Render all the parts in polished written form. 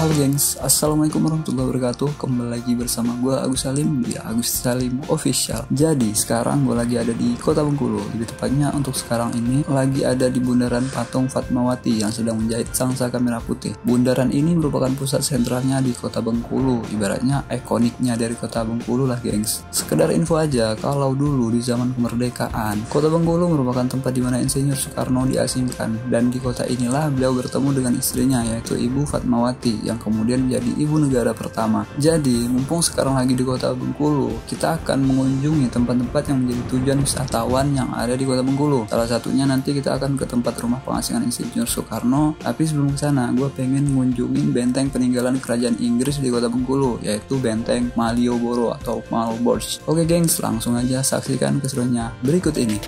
Halo gengs, assalamualaikum warahmatullahi wabarakatuh. Kembali lagi bersama gue Agus Salim di Agus Salim Official. Jadi sekarang gue lagi ada di Kota Bengkulu. Lebih tepatnya untuk sekarang ini lagi ada di bundaran patung Fatmawati yang sedang menjahit sangsaka merah putih. Bundaran ini merupakan pusat sentralnya di Kota Bengkulu. Ibaratnya ikoniknya dari Kota Bengkulu lah gengs. Sekedar info aja, kalau dulu di zaman kemerdekaan, Kota Bengkulu merupakan tempat di mana Insinyur Soekarno diasingkan, dan di kota inilah beliau bertemu dengan istrinya yaitu Ibu Fatmawati yang kemudian menjadi ibu negara pertama. Jadi, mumpung sekarang lagi di Kota Bengkulu, kita akan mengunjungi tempat-tempat yang menjadi tujuan wisatawan yang ada di Kota Bengkulu. Salah satunya nanti kita akan ke tempat rumah pengasingan Insinyur Soekarno. Tapi sebelum kesana, gue pengen mengunjungi benteng peninggalan kerajaan Inggris di Kota Bengkulu, yaitu benteng Malioboro atau Malborch. Oke gengs, langsung aja saksikan keseruannya berikut ini.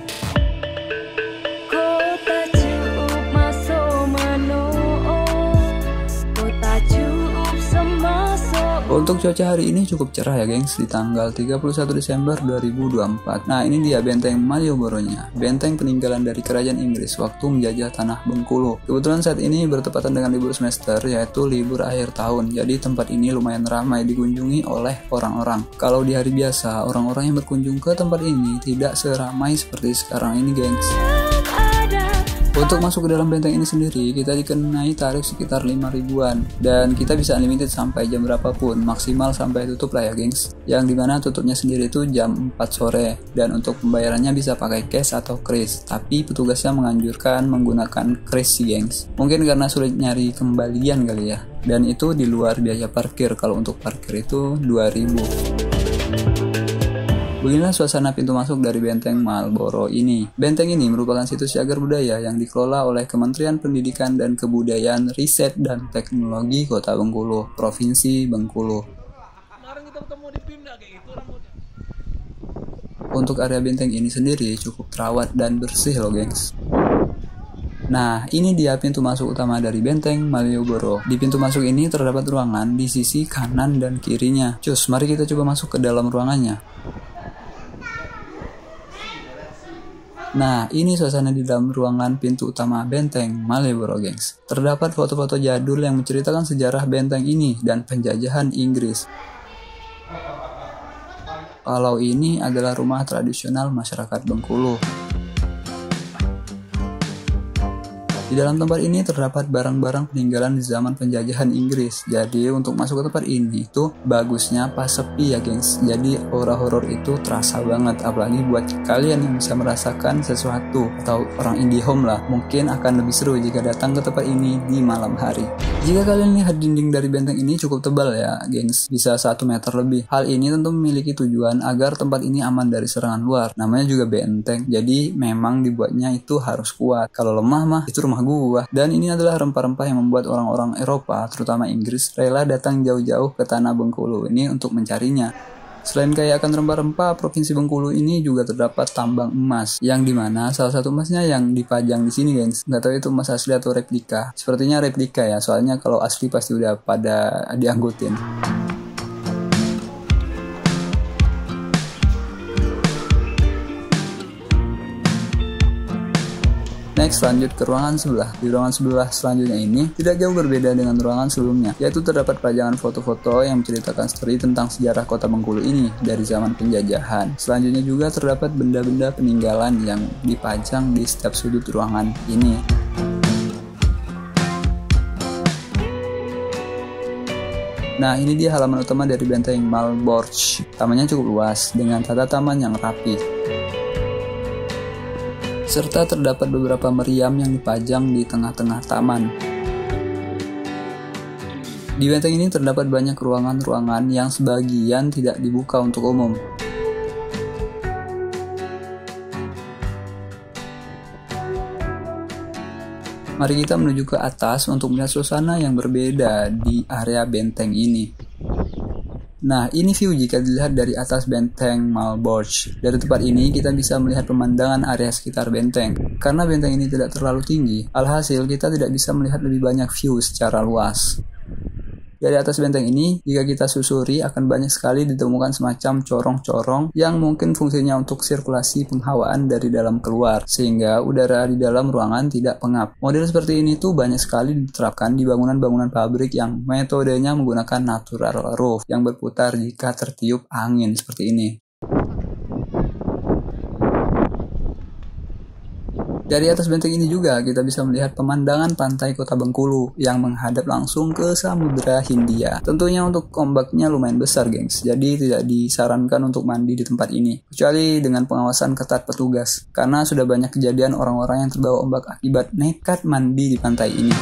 Untuk cuaca hari ini cukup cerah ya gengs, di tanggal 31 Desember 2024. Nah ini dia benteng Malioboro-nya, benteng peninggalan dari kerajaan Inggris waktu menjajah tanah Bengkulu. Kebetulan saat ini bertepatan dengan libur semester, yaitu libur akhir tahun. Jadi tempat ini lumayan ramai dikunjungi oleh orang-orang. Kalau di hari biasa, orang-orang yang berkunjung ke tempat ini tidak seramai seperti sekarang ini gengs. Untuk masuk ke dalam benteng ini sendiri, kita dikenai tarif sekitar 5 ribuan, dan kita bisa unlimited sampai jam berapapun, maksimal sampai tutup lah ya gengs. Yang dimana tutupnya sendiri itu jam 4 sore, dan untuk pembayarannya bisa pakai cash atau kris, tapi petugasnya menganjurkan menggunakan kris sih gengs. Mungkin karena sulit nyari kembalian kali ya, dan itu di luar biaya parkir. Kalau untuk parkir itu 2.000. Beginilah suasana pintu masuk dari benteng Malboro ini. Benteng ini merupakan situs cagar budaya yang dikelola oleh Kementerian Pendidikan dan Kebudayaan, Riset dan Teknologi Kota Bengkulu, Provinsi Bengkulu. Untuk area benteng ini sendiri cukup terawat dan bersih loh gengs. Nah, ini dia pintu masuk utama dari benteng Malioboro. Di pintu masuk ini terdapat ruangan di sisi kanan dan kirinya. Cus, mari kita coba masuk ke dalam ruangannya. Nah, ini suasana di dalam ruangan pintu utama benteng Malioboro, gengs. Terdapat foto-foto jadul yang menceritakan sejarah benteng ini dan penjajahan Inggris. Kalau ini adalah rumah tradisional masyarakat Bengkulu. Di dalam tempat ini terdapat barang-barang peninggalan di zaman penjajahan Inggris. Jadi untuk masuk ke tempat ini itu bagusnya pas sepi ya gengs. Jadi aura horor itu terasa banget. Apalagi buat kalian yang bisa merasakan sesuatu atau orang indie home lah, mungkin akan lebih seru jika datang ke tempat ini di malam hari. Jika kalian lihat dinding dari benteng ini cukup tebal ya gengs, bisa 1 meter lebih. Hal ini tentu memiliki tujuan agar tempat ini aman dari serangan luar. Namanya juga benteng, jadi memang dibuatnya itu harus kuat. Kalau lemah mah itu rumah gua. Dan ini adalah rempah-rempah yang membuat orang-orang Eropa, terutama Inggris, rela datang jauh-jauh ke tanah Bengkulu ini untuk mencarinya. Selain kaya akan rempah-rempah, Provinsi Bengkulu ini juga terdapat tambang emas, yang dimana salah satu emasnya yang dipajang di sini gengs. Nggak tahu itu emas asli atau replika. Sepertinya replika ya, soalnya kalau asli pasti udah pada dianggutin. Next, lanjut ke ruangan sebelah. Di ruangan sebelah selanjutnya ini tidak jauh berbeda dengan ruangan sebelumnya, yaitu terdapat pajangan foto-foto yang menceritakan story tentang sejarah Kota Bengkulu ini dari zaman penjajahan. Selanjutnya juga terdapat benda-benda peninggalan yang dipajang di setiap sudut ruangan ini. Nah, ini dia halaman utama dari benteng Malborch. Tamannya cukup luas dengan tata taman yang rapi, serta terdapat beberapa meriam yang dipajang di tengah-tengah taman. Di benteng ini terdapat banyak ruangan-ruangan yang sebagian tidak dibuka untuk umum. Mari kita menuju ke atas untuk melihat suasana yang berbeda di area benteng ini. Nah, ini view jika dilihat dari atas benteng Malborch. Dari tempat ini kita bisa melihat pemandangan area sekitar benteng. Karena benteng ini tidak terlalu tinggi, alhasil kita tidak bisa melihat lebih banyak view secara luas. Dari atas benteng ini, jika kita susuri akan banyak sekali ditemukan semacam corong-corong yang mungkin fungsinya untuk sirkulasi penghawaan dari dalam keluar, sehingga udara di dalam ruangan tidak pengap. Model seperti ini tuh banyak sekali diterapkan di bangunan-bangunan pabrik yang metodenya menggunakan natural roof yang berputar jika tertiup angin seperti ini. Dari atas benteng ini juga kita bisa melihat pemandangan pantai kota Bengkulu yang menghadap langsung ke Samudra Hindia. Tentunya untuk ombaknya lumayan besar, gengs. Jadi tidak disarankan untuk mandi di tempat ini, kecuali dengan pengawasan ketat petugas. Karena sudah banyak kejadian orang-orang yang terbawa ombak akibat nekat mandi di pantai ini.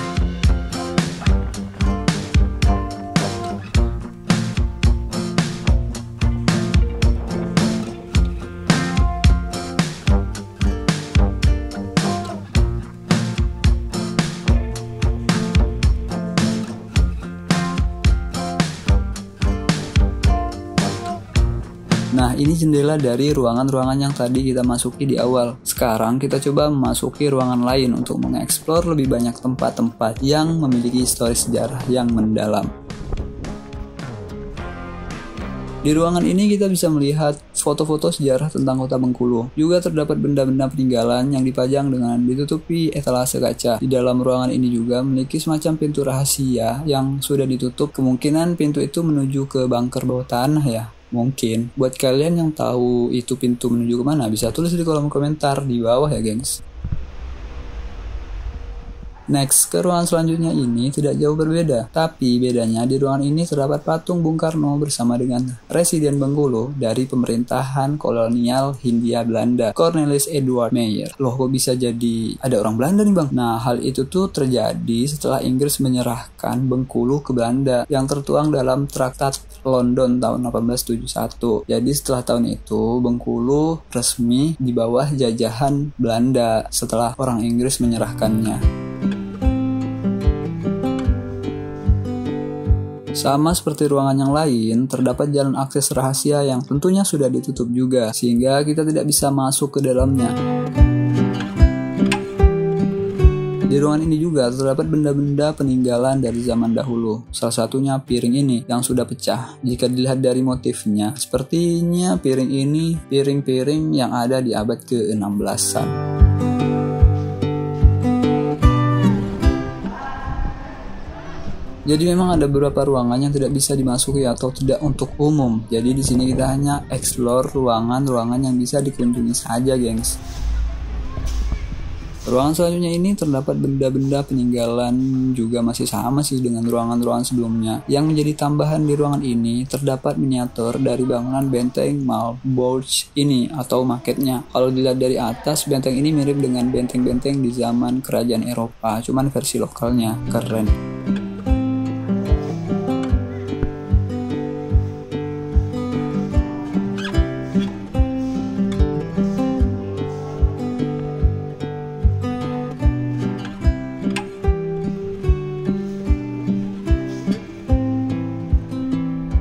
Nah, ini jendela dari ruangan-ruangan yang tadi kita masuki di awal. Sekarang kita coba memasuki ruangan lain untuk mengeksplor lebih banyak tempat-tempat yang memiliki histori sejarah yang mendalam. Di ruangan ini kita bisa melihat foto-foto sejarah tentang kota Bengkulu. Juga terdapat benda-benda peninggalan yang dipajang dengan ditutupi etalase kaca. Di dalam ruangan ini juga memiliki semacam pintu rahasia yang sudah ditutup. Kemungkinan pintu itu menuju ke bunker bawah tanah ya. Mungkin. Buat kalian yang tahu itu pintu menuju kemana, bisa tulis di kolom komentar di bawah ya, gengs. Next, ke ruangan selanjutnya ini tidak jauh berbeda. Tapi bedanya di ruangan ini terdapat patung Bung Karno bersama dengan Residen Bengkulu dari pemerintahan kolonial Hindia Belanda, Cornelis Edward Meyer. Loh, kok bisa jadi ada orang Belanda nih, Bang? Nah, hal itu tuh terjadi setelah Inggris menyerahkan Bengkulu ke Belanda yang tertuang dalam Traktat London tahun 1871. Jadi setelah tahun itu, Bengkulu resmi di bawah jajahan Belanda setelah orang Inggris menyerahkannya. Sama seperti ruangan yang lain, terdapat jalan akses rahasia yang tentunya sudah ditutup juga, sehingga kita tidak bisa masuk ke dalamnya. Di ruangan ini juga terdapat benda-benda peninggalan dari zaman dahulu. Salah satunya piring ini yang sudah pecah. Jika dilihat dari motifnya, sepertinya piring ini piring-piring yang ada di abad ke-16an. Jadi memang ada beberapa ruangan yang tidak bisa dimasuki atau tidak untuk umum. Jadi di sini kita hanya explore ruangan-ruangan yang bisa dikunjungi saja, gengs. Ruangan selanjutnya ini terdapat benda-benda peninggalan juga masih sama sih dengan ruangan-ruangan sebelumnya. Yang menjadi tambahan di ruangan ini terdapat miniatur dari bangunan benteng Malbolge ini atau maketnya. Kalau dilihat dari atas, benteng ini mirip dengan benteng-benteng di zaman kerajaan Eropa, cuman versi lokalnya keren.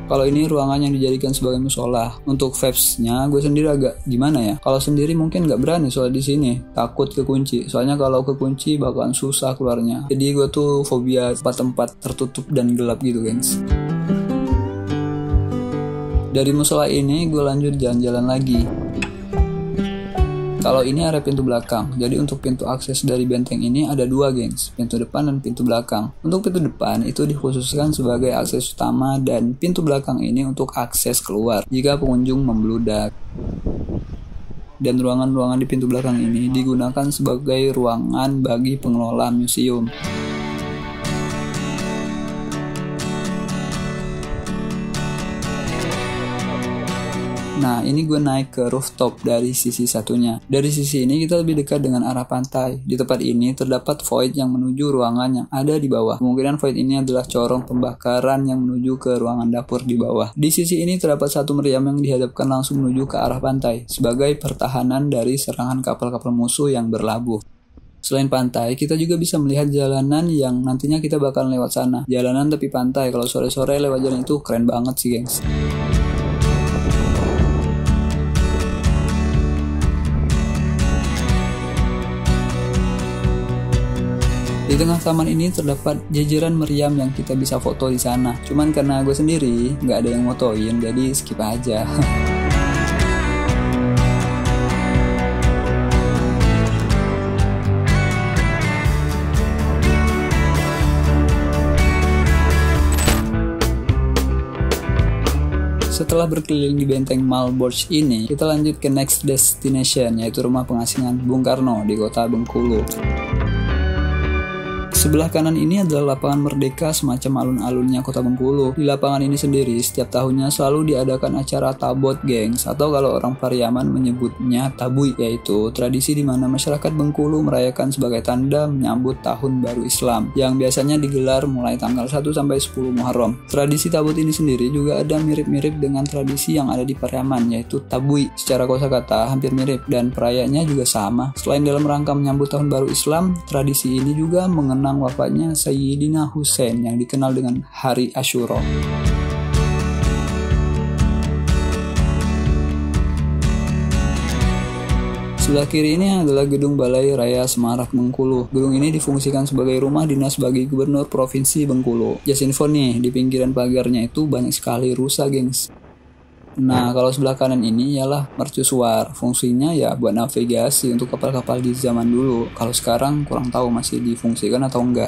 Kalau ini ruangan yang dijadikan sebagai musola. Untuk vibes-nya gue sendiri agak gimana ya? Kalau sendiri mungkin nggak berani soal di sini, takut kekunci. Soalnya kalau kekunci bakalan susah keluarnya. Jadi gue tuh fobia tempat-tempat tertutup dan gelap gitu, gengs. Dari musola ini gue lanjut jalan-jalan lagi. Kalau ini area pintu belakang, jadi untuk pintu akses dari benteng ini ada dua, gengs, pintu depan dan pintu belakang. Untuk pintu depan itu dikhususkan sebagai akses utama dan pintu belakang ini untuk akses keluar jika pengunjung membludak. Dan ruangan-ruangan di pintu belakang ini digunakan sebagai ruangan bagi pengelola museum. Nah, ini gue naik ke rooftop dari sisi satunya. Dari sisi ini kita lebih dekat dengan arah pantai. Di tempat ini terdapat void yang menuju ruangan yang ada di bawah. Kemungkinan void ini adalah corong pembakaran yang menuju ke ruangan dapur di bawah. Di sisi ini terdapat satu meriam yang dihadapkan langsung menuju ke arah pantai sebagai pertahanan dari serangan kapal-kapal musuh yang berlabuh. Selain pantai, kita juga bisa melihat jalanan yang nantinya kita bakal lewat sana. Jalanan tepi pantai, kalau sore-sore lewat jalan itu keren banget sih, gengs. Di tengah taman ini terdapat jajaran meriam yang kita bisa foto di sana. Cuman karena gue sendiri nggak ada yang motoin, jadi skip aja. Setelah berkeliling di benteng Malborch ini, kita lanjut ke next destination, yaitu rumah pengasingan Bung Karno di kota Bengkulu. Sebelah kanan ini adalah lapangan Merdeka, semacam alun-alunnya kota Bengkulu. Di lapangan ini sendiri, setiap tahunnya selalu diadakan acara tabot, gengs, atau kalau orang Pariaman menyebutnya tabui, yaitu tradisi di mana masyarakat Bengkulu merayakan sebagai tanda menyambut tahun baru Islam, yang biasanya digelar mulai tanggal 1 sampai 10 Muharram. Tradisi tabut ini sendiri juga ada mirip-mirip dengan tradisi yang ada di Pariaman, yaitu tabui. Secara kosakata hampir mirip, dan perayaannya juga sama. Selain dalam rangka menyambut tahun baru Islam, tradisi ini juga mengenang wafatnya Sayyidina Husain yang dikenal dengan Hari Asyura. Sebelah kiri ini adalah Gedung Balai Raya Semarak Bengkulu. Gedung ini difungsikan sebagai rumah dinas bagi Gubernur Provinsi Bengkulu. Just info nih, di pinggiran pagarnya itu banyak sekali rusa, gengs. Nah, kalau sebelah kanan ini ialah mercusuar. Fungsinya ya buat navigasi untuk kapal-kapal di zaman dulu. Kalau sekarang kurang tahu masih difungsikan atau enggak.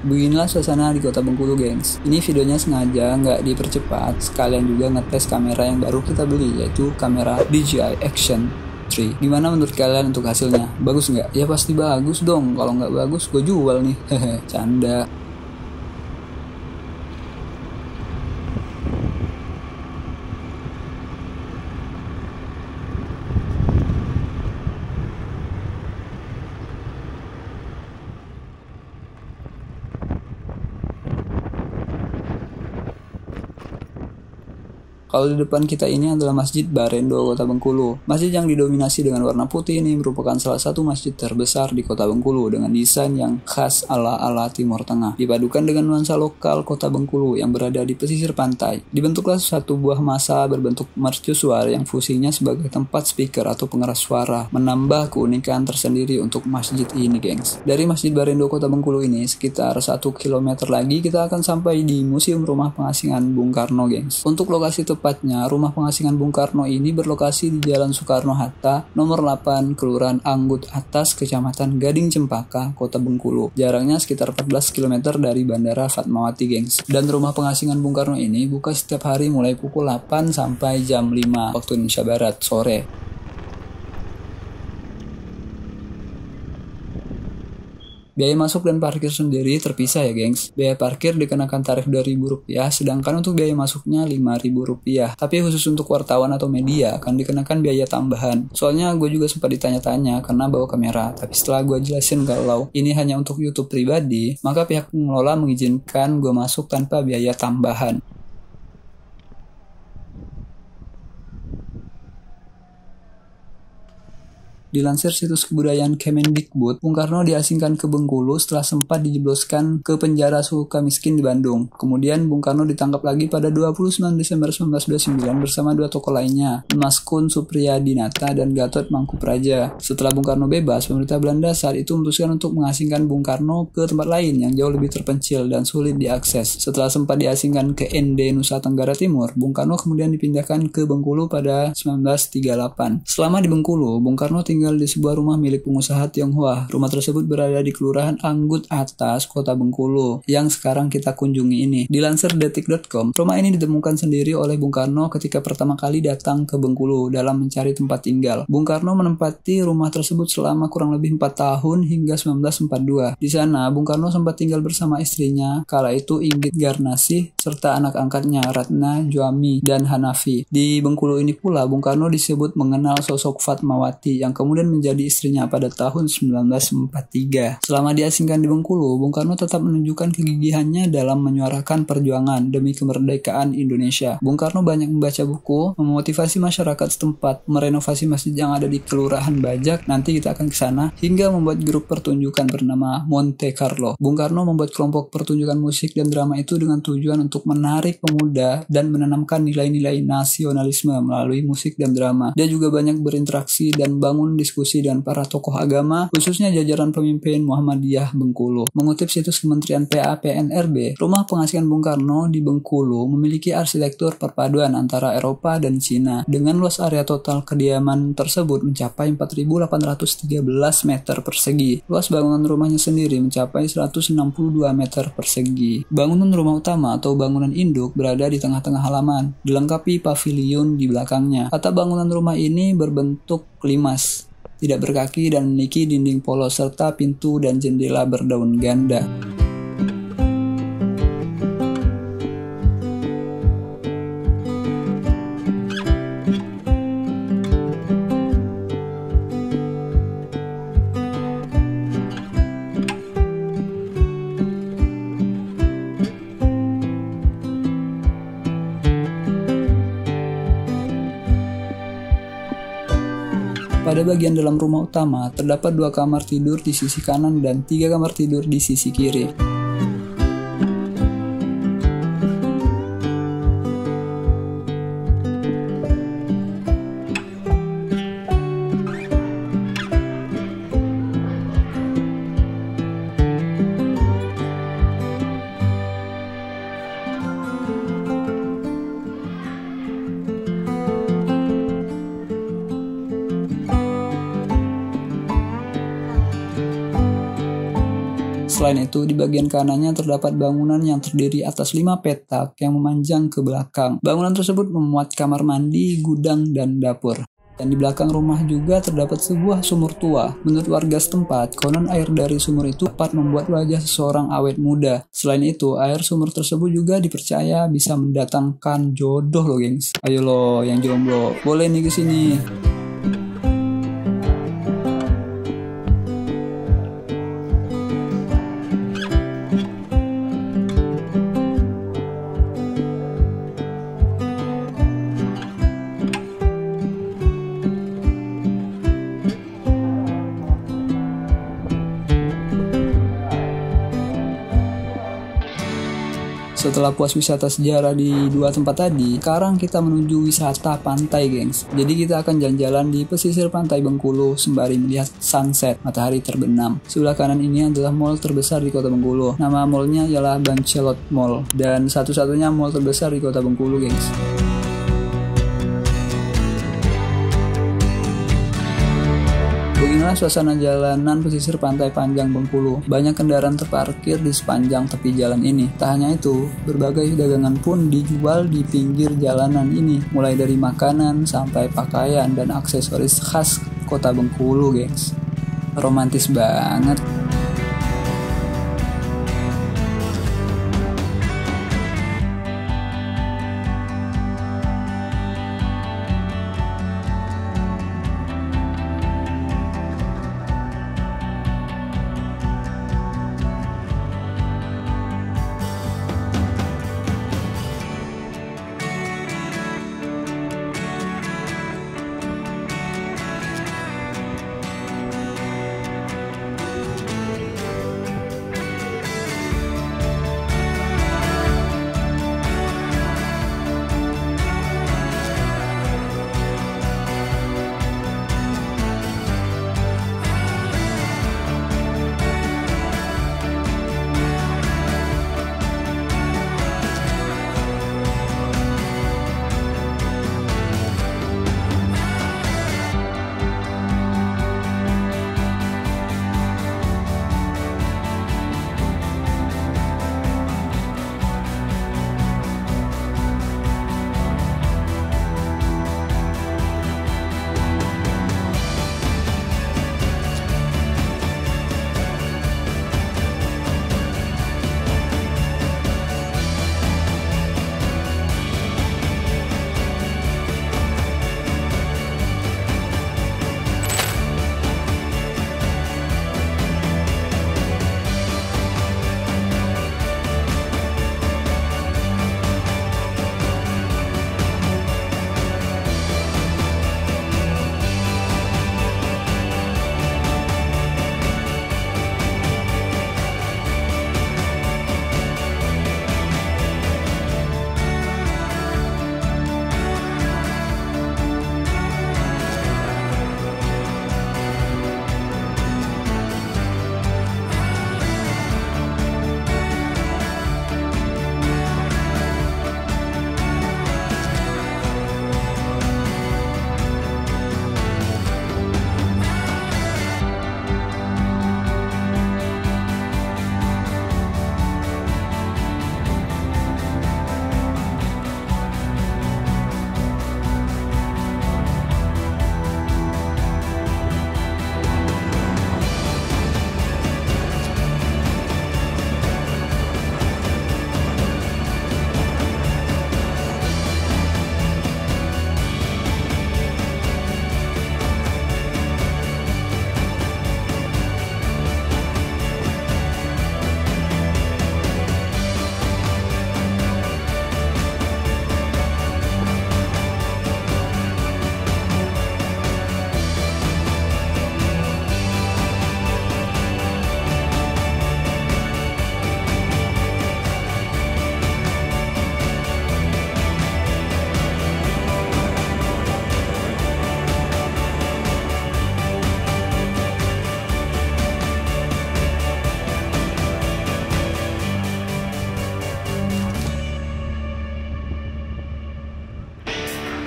Beginilah suasana di kota Bengkulu, gengs. Ini videonya sengaja nggak dipercepat, sekalian juga ngetes kamera yang baru kita beli, yaitu kamera DJI Action 3. Gimana menurut kalian untuk hasilnya? Bagus nggak? Ya pasti bagus dong. Kalau nggak bagus, gue jual nih. Hehe, canda. Kalau di depan kita ini adalah Masjid Barendo, Kota Bengkulu. Masjid yang didominasi dengan warna putih ini merupakan salah satu masjid terbesar di Kota Bengkulu dengan desain yang khas ala-ala Timur Tengah, dipadukan dengan nuansa lokal Kota Bengkulu yang berada di pesisir pantai. Dibentuklah satu buah masa berbentuk mercusuar yang fungsinya sebagai tempat speaker atau pengeras suara, menambah keunikan tersendiri untuk masjid ini, gengs. Dari Masjid Barendo, Kota Bengkulu ini, sekitar 1 km lagi kita akan sampai di Museum Rumah Pengasingan Bung Karno, gengs. Untuk lokasi tepatnya, rumah pengasingan Bung Karno ini berlokasi di Jalan Soekarno-Hatta, nomor 8, Kelurahan Anggut Atas, Kecamatan Gading Cempaka, Kota Bengkulu. Jaraknya sekitar 14 km dari Bandara Fatmawati, gengs. Dan rumah pengasingan Bung Karno ini buka setiap hari mulai pukul 8 sampai jam 5 waktu Indonesia Barat sore. Biaya masuk dan parkir sendiri terpisah ya, gengs. Biaya parkir dikenakan tarif Rp2.000, sedangkan untuk biaya masuknya Rp5.000. Tapi khusus untuk wartawan atau media akan dikenakan biaya tambahan. Soalnya gue juga sempat ditanya-tanya karena bawa kamera. Tapi setelah gue jelasin kalau ini hanya untuk YouTube pribadi, maka pihak pengelola mengizinkan gue masuk tanpa biaya tambahan. Dilansir situs kebudayaan Kemendikbud, Bung Karno diasingkan ke Bengkulu setelah sempat dijebloskan ke penjara Sukamiskin di Bandung. Kemudian Bung Karno ditangkap lagi pada 29 Desember 1929 bersama dua tokoh lainnya, Mas Kun Supriyadinata dan Gatot Mangkupraja. Setelah Bung Karno bebas, pemerintah Belanda saat itu memutuskan untuk mengasingkan Bung Karno ke tempat lain yang jauh lebih terpencil dan sulit diakses. Setelah sempat diasingkan ke ND Nusa Tenggara Timur, Bung Karno kemudian dipindahkan ke Bengkulu pada 1938. Selama di Bengkulu, Bung Karno tinggal di sebuah rumah milik pengusaha Tionghoa. Rumah tersebut berada di Kelurahan Anggut Atas, Kota Bengkulu, yang sekarang kita kunjungi ini. Dilansir detik.com, rumah ini ditemukan sendiri oleh Bung Karno ketika pertama kali datang ke Bengkulu dalam mencari tempat tinggal. Bung Karno menempati rumah tersebut selama kurang lebih 4 tahun hingga 1942. Di sana, Bung Karno sempat tinggal bersama istrinya, kala itu Inggit Garnasih, serta anak angkatnya Ratna, Juami, dan Hanafi. Di Bengkulu ini pula, Bung Karno disebut mengenal sosok Fatmawati yang kemudian kemudian menjadi istrinya pada tahun 1943. Selama diasingkan di Bengkulu, Bung Karno tetap menunjukkan kegigihannya dalam menyuarakan perjuangan demi kemerdekaan Indonesia. Bung Karno banyak membaca buku, memotivasi masyarakat setempat, merenovasi masjid yang ada di Kelurahan Bajak, nanti kita akan ke sana, hingga membuat grup pertunjukan bernama Monte Carlo. Bung Karno membuat kelompok pertunjukan musik dan drama itu dengan tujuan untuk menarik pemuda dan menanamkan nilai-nilai nasionalisme melalui musik dan drama. Dia juga banyak berinteraksi dan bangun diskusi dengan para tokoh agama, khususnya jajaran pemimpin Muhammadiyah Bengkulu. Mengutip situs Kementerian PAPNRB, rumah pengasihan Bung Karno di Bengkulu memiliki arsitektur perpaduan antara Eropa dan Cina. Dengan luas area total kediaman tersebut mencapai 4.813 meter persegi. Luas bangunan rumahnya sendiri mencapai 162 meter persegi. Bangunan rumah utama atau bangunan induk berada di tengah-tengah halaman, dilengkapi pavilion di belakangnya. Atap bangunan rumah ini berbentuk limas, tidak berkaki dan memiliki dinding polos serta pintu dan jendela berdaun ganda. Pada bagian dalam rumah utama, terdapat 2 kamar tidur di sisi kanan dan 3 kamar tidur di sisi kiri. Selain itu, di bagian kanannya terdapat bangunan yang terdiri atas 5 petak yang memanjang ke belakang. Bangunan tersebut memuat kamar mandi, gudang, dan dapur. Dan di belakang rumah juga terdapat sebuah sumur tua. Menurut warga setempat, konon air dari sumur itu dapat membuat wajah seseorang awet muda. Selain itu, air sumur tersebut juga dipercaya bisa mendatangkan jodoh loh, gengs. Ayo lo yang jomblo, boleh nih kesini. Setelah puas wisata sejarah di 2 tempat tadi, sekarang kita menuju wisata pantai, gengs. Jadi kita akan jalan-jalan di pesisir pantai Bengkulu sembari melihat sunset, matahari terbenam. Sebelah kanan ini adalah mall terbesar di kota Bengkulu. Nama mallnya ialah Bancelot Mall, dan satu-satunya mall terbesar di kota Bengkulu, gengs. Beginilah suasana jalanan pesisir pantai Panjang Bengkulu. Banyak kendaraan terparkir di sepanjang tepi jalan ini. Tak hanya itu, berbagai dagangan pun dijual di pinggir jalanan ini, mulai dari makanan sampai pakaian dan aksesoris khas kota Bengkulu, gengs. Romantis banget.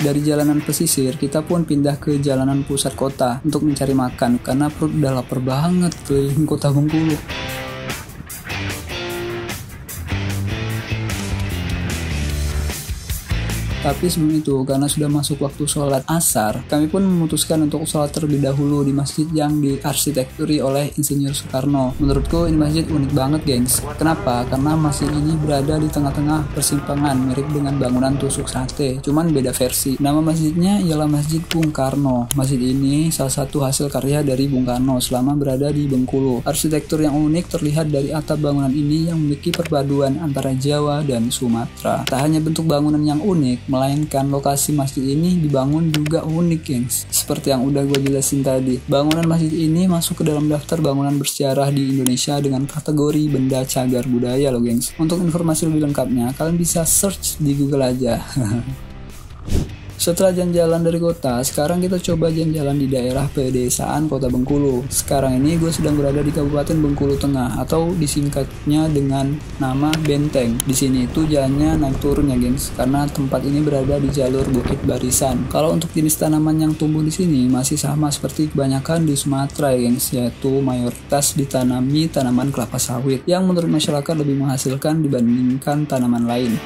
Dari jalanan pesisir, kita pun pindah ke jalanan pusat kota untuk mencari makan karena perut udah lapar banget keliling kota Bengkulu. Tapi sebelum itu, karena sudah masuk waktu sholat asar, kami pun memutuskan untuk sholat terlebih dahulu di masjid yang diarsitekturi oleh Insinyur Soekarno. Menurutku ini masjid unik banget, gengs. Kenapa? Karena masjid ini berada di tengah-tengah persimpangan, mirip dengan bangunan tusuk sate, cuman beda versi. Nama masjidnya ialah Masjid Bung Karno. Masjid ini salah satu hasil karya dari Bung Karno selama berada di Bengkulu. Arsitektur yang unik terlihat dari atap bangunan ini yang memiliki perpaduan antara Jawa dan Sumatera. Tak hanya bentuk bangunan yang unik, melainkan lokasi masjid ini dibangun juga unik, gengs. Seperti yang udah gue jelasin tadi, bangunan masjid ini masuk ke dalam daftar bangunan bersejarah di Indonesia dengan kategori benda cagar budaya loh, gengs. Untuk informasi lebih lengkapnya, kalian bisa search di Google aja. Setelah jalan-jalan dari kota, sekarang kita coba jalan-jalan di daerah pedesaan Kota Bengkulu. Sekarang ini gue sedang berada di Kabupaten Bengkulu Tengah, atau disingkatnya dengan nama Benteng. Di sini itu jalannya naik turun ya, gengs, karena tempat ini berada di jalur Bukit Barisan. Kalau untuk jenis tanaman yang tumbuh di sini masih sama seperti kebanyakan di Sumatera ya, gengs, yaitu mayoritas ditanami tanaman kelapa sawit yang menurut masyarakat lebih menghasilkan dibandingkan tanaman lain.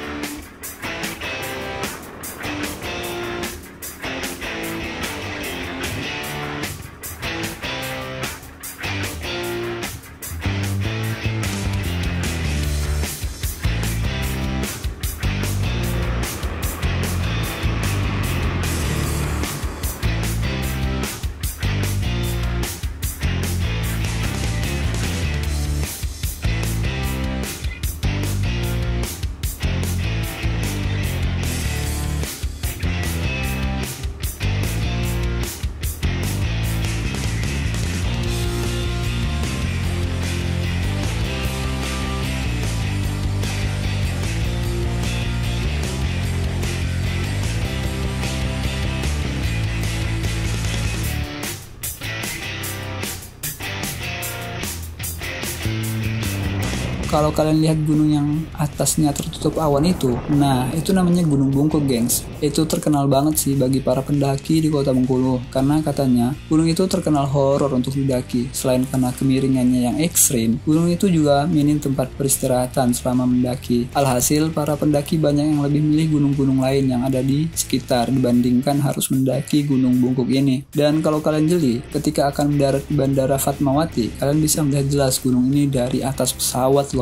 Kalau kalian lihat gunung yang atasnya tertutup awan itu, nah itu namanya Gunung Bungkuk, gengs. Itu terkenal banget sih bagi para pendaki di kota Bengkulu, karena katanya gunung itu terkenal horor untuk didaki. Selain karena kemiringannya yang ekstrim, gunung itu juga minim tempat peristirahatan selama mendaki. Alhasil, para pendaki banyak yang lebih milih gunung-gunung lain yang ada di sekitar dibandingkan harus mendaki Gunung Bungkuk ini. Dan kalau kalian jeli, ketika akan mendarat di Bandara Fatmawati, kalian bisa melihat jelas gunung ini dari atas pesawat loh.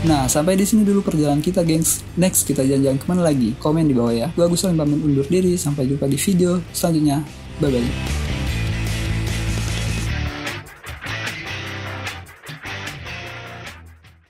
Nah, sampai di sini dulu perjalanan kita, gengs. Next kita jalan-jalan kemana lagi? Komen di bawah ya. Gua Agus Salim pamit undur diri. Sampai jumpa di video selanjutnya. Bye bye.